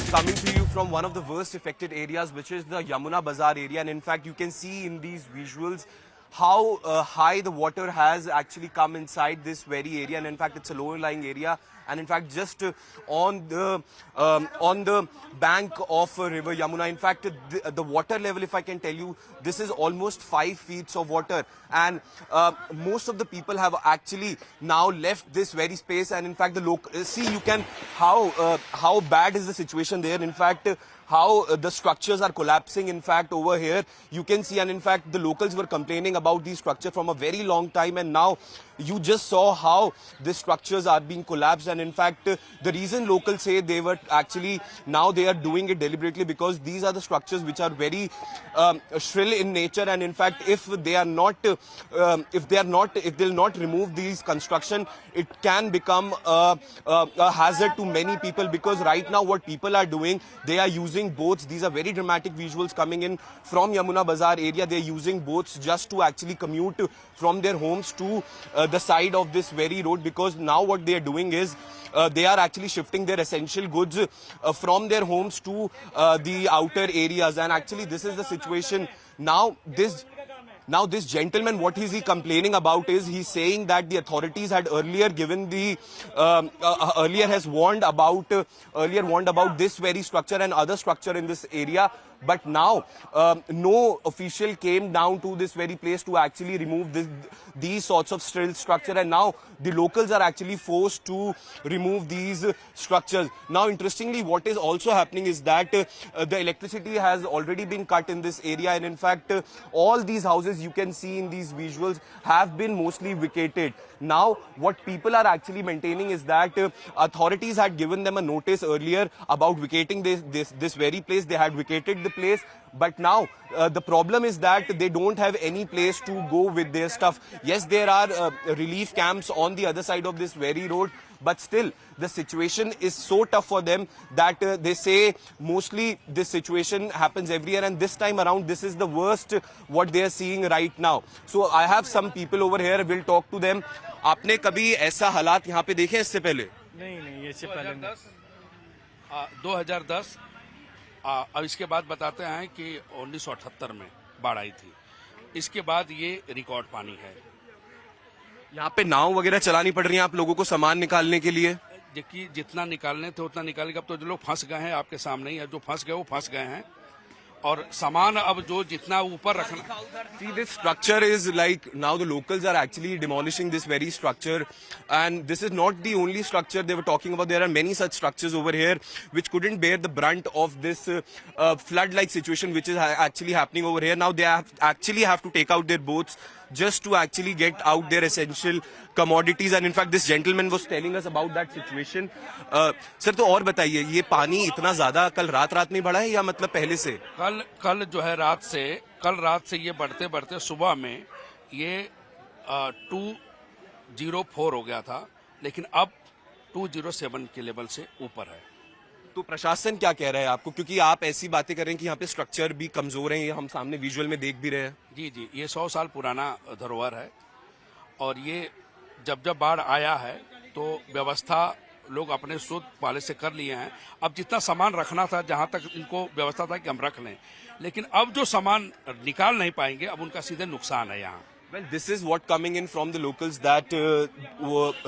coming to you from one of the worst affected areas, which is the Yamuna Bazaar area. And in fact, you can see in these visuals how high the water has actually come inside this very area. And in fact, it's a lower lying area. And in fact, just on the bank of river Yamuna, in fact, the water level, if I can tell you, this is almost 5 feet of water. And most of the people have actually now left this very space. And in fact, the local, see, you can, how bad is the situation there. In fact, how the structures are collapsing. In fact, over here, you can see, and in fact, the locals were complaining about these structures from a very long time. And now you just saw how the structures are being collapsed. And in fact, the reason locals say they were actually, now they are doing it deliberately because these are the structures which are very shrill in nature. And in fact, if they'll not remove these construction, it can become a hazard to many people, because right now what people are doing, they are using boats. These are very dramatic visuals coming in from Yamuna Bazaar area. They're using boats just to actually commute from their homes to the side of this very road, because now what they are doing is they are actually shifting their essential goods from their homes to the outer areas. And actually this is the situation now. This gentleman, what is he complaining about is he's saying that the authorities had earlier given the earlier warned about this very structure and other structure in this area. But now no official came down to this very place to actually remove these sorts of still structure, and now the locals are actually forced to remove these structures. Now, interestingly, what is also happening is that the electricity has already been cut in this area, and in fact, all these houses you can see in these visuals have been mostly vacated. Now, what people are actually maintaining is that authorities had given them a notice earlier about vacating this very place. They had vacated the place, but now the problem is that they don't have any place to go with their stuff. Yes, there are relief camps on the other side of this very road, but still the situation is so tough for them that they say mostly this situation happens every year, and this time around this is the worst what they are seeing right now. So I have some people over here, we'll talk to them. आपने कभी ऐसा हालात यहाँ पे देखे इससे पहले? नहीं, इससे पहले 2010 अब इसके बाद बताते हैं कि 1978 में बाढ़ आई थी। इसके बाद ये रिकॉर्ड पानी है। यहाँ पे नाव वगैरह चलानी पड़ रही है आप लोगों को सामान निकालने के लिए? देखिए, जितना निकालने थे उतना निकाल के, अब तो जो लोग फंस गए हैं आपके सामने ही है, जो फंस गए वो फंस गए हैं, और सामान अब जो जितना ऊपर रखना। See, this structure is like, now the locals are actually demolishing this very structure, and this is not the only structure they were talking about. There are many such structures over here which couldn't bear the brunt of this flood-like situation which is actually happening over here. Now they actually have to take out their boats just to actually get out their essential commodities. And in fact, this gentleman was telling us about that situation. Sir, तो और बताइए, ये पानी इतना ज्यादा कल रात में बढ़ा है या मतलब पहले से? कल जो है कल रात से ये बढ़ते बढ़ते सुबह में ये 204 हो गया था, लेकिन अब 207 के लेवल से ऊपर है। तो प्रशासन क्या कह रहा है आपको, क्योंकि आप ऐसी बातें कर रहे हैं कि यहाँ पे स्ट्रक्चर भी कमजोर हैं, ये हम सामने विजुअल में देख भी रहे हैं? जी, ये 100 साल पुराना धरोहर है, और ये जब बाढ़ आया है तो व्यवस्था लोग अपने स्रोत वाले से कर लिए हैं। अब जितना सामान रखना था, जहां तक इनको व्यवस्था था कि हम रख लें, लेकिन अब जो सामान निकाल नहीं पाएंगे, अब उनका सीधे नुकसान है यहाँ। Well, this is what coming in from the locals, that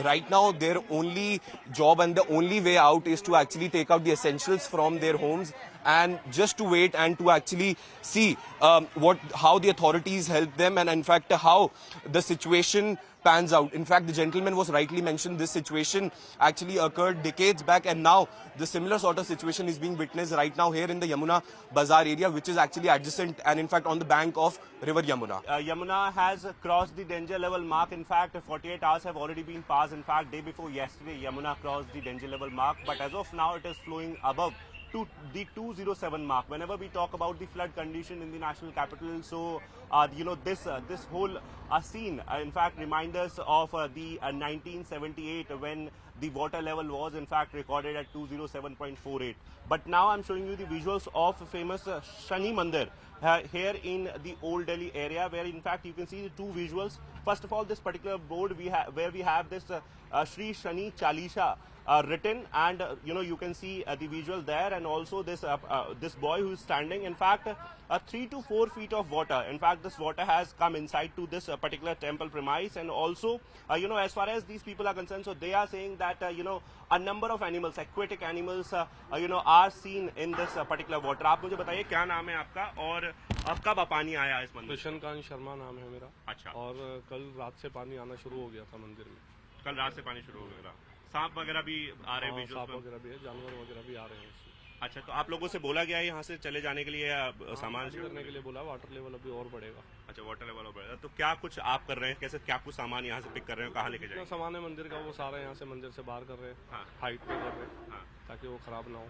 right now their only job and the only way out is to actually take out the essentials from their homes and just to wait and to actually see how the authorities help them, and in fact how the situation pans out. In fact, the gentleman was rightly mentioned, this situation actually occurred decades back, and now the similar sort of situation is being witnessed right now here in the Yamuna Bazaar area, which is actually adjacent and in fact on the bank of river Yamuna. Yamuna has crossed the danger level mark. In fact, 48 hours have already been passed. In fact, day before yesterday, Yamuna crossed the danger level mark, but as of now it is flowing above to the 207 mark. Whenever we talk about the flood condition in the national capital, so this whole scene in fact reminds us of the 1978 when the water level was in fact recorded at 207.48. But now I'm showing you the visuals of famous Shani Mandir here in the Old Delhi area, where in fact you can see the two visuals. First of all, this particular board where we have this Shri Shani Chalisha written, and you can see the visual there, and also this boy who is standing. In fact, 3 to 4 feet of water. In fact, this water has come inside to this particular temple premise, and also as far as these people are concerned, so they are saying that a number of animals, aquatic animals, are seen in this particular water. आप मुझे बताइए क्या नाम है आपका और कब पानी आया इस मंदिर? कृष्णकांत शर्मा नाम है मेरा। अच्छा। और कल रात से पानी आना शुरू हो गया था मंदिर में। कल रात से पानी शुरू हो गया था। सांप वगैरह भी आ रहे हैं? सांप वगैरह भी है, जानवर वगैरह भी आ रहे हैं। अच्छा, तो आप लोगों से बोला गया है यहाँ से चले जाने के लिए या सामान करने के लिए बोला, वाटर लेवल अभी और बढ़ेगा। अच्छा, वाटर लेवल और बढ़ेगा। तो क्या कुछ आप कर रहे हैं, कैसे क्या कुछ सामान यहाँ से पिक कर रहे हो, कहाँ लेके जाएंगे? सामान है मंदिर का, वो सारा यहाँ से मंदिर से बाहर कर रहे हैं। हाँ। हाइट पे कर रहे हैं। हाँ। ताकि वो खराब ना हो।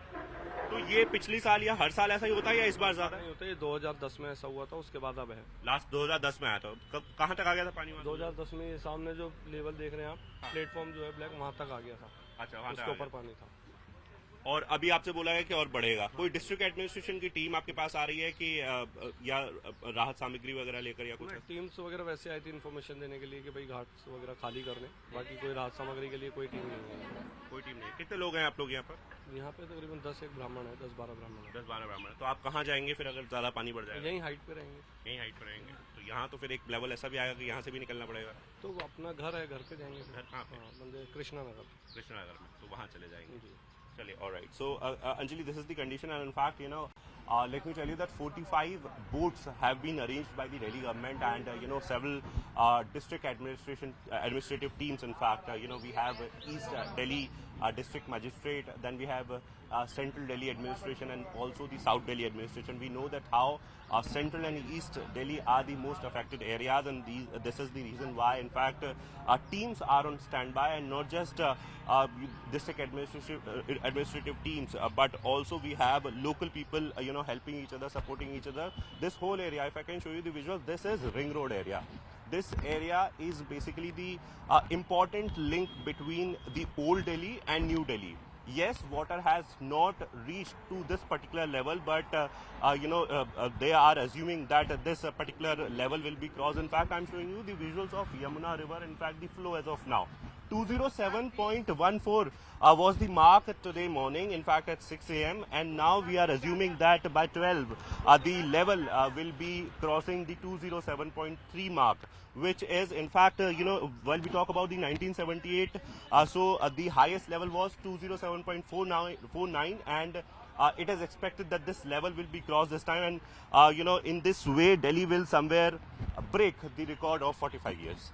तो ये पिछली साल या हर साल ऐसा ही होता है या इस बार ज्यादा नहीं होता? ये 2010 में ऐसा हुआ था, उसके बाद अब है। लास्ट 2010 में आया था। कहाँ तक आ गया था पानी? 2010 में ये सामने जो लेवल देख रहे हैं आप, प्लेटफॉर्म जो है ब्लैक, वहाँ तक आ गया था। अच्छा, वहाँ उसके ऊपर पानी था। और अभी आपसे बोला है कि और बढ़ेगा। कोई डिस्ट्रिक्ट एडमिनिस्ट्रेशन की टीम आपके पास आ रही है कि या राहत सामग्री वगैरह लेकर या कुछ? टीम्स वगैरह वैसे आई थी इन्फॉर्मेशन देने के लिए कि भाई घाट वगैरह खाली करने, बाकी कोई राहत सामग्री के लिए कोई टीम नहीं है। कोई टीम नहीं। कितने लोग हैं आप लोग यहाँ पर? यहाँ पे तकरीबन 10 एक ब्राह्मण है, 10-12 ब्राह्मण है। 10-12 ब्राह्मण। तो आप कहाँ जाएंगे फिर अगर ज्यादा पानी बढ़ जाएगा? यहीं हाइट पे रहेंगे। यहीं हाइट पे रहेंगे। तो यहाँ तो फिर एक लेवल ऐसा भी आएगा कि यहाँ से भी निकलना पड़ेगा। तो अपना घर है, घर पे जाएंगे। मंदिर कृष्णानगर में, तो वहाँ चले जाएंगे। चलिए, all right. So, Anjali, this is the condition, and in fact, let me tell you that 45 boats have been arranged by the Delhi government, and several district administrative teams. In fact, we have East Delhi district magistrate, then we have Central Delhi administration, and also the South Delhi administration. We know that how Central and East Delhi are the most affected areas, and this is the reason why, in fact, teams are on standby, and not just district administrative teams, but also we have local people, helping each other, supporting each other. This whole area, if I can show you the visuals, this is Ring Road area. This area is basically the important link between the old Delhi and New Delhi. Yes, water has not reached to this particular level, but they are assuming that this particular level will be crossed. In fact, I'm showing you the visuals of Yamuna river. In fact, the flow as of now. 207.14 was the mark today morning, in fact at 6 a.m. and now we are assuming that by 12 the level will be crossing the 207.3 mark, which is in fact while we talk about the 1978, the highest level was 207.49 and it is expected that this level will be crossed this time, and in this way Delhi will somewhere break the record of 45 years.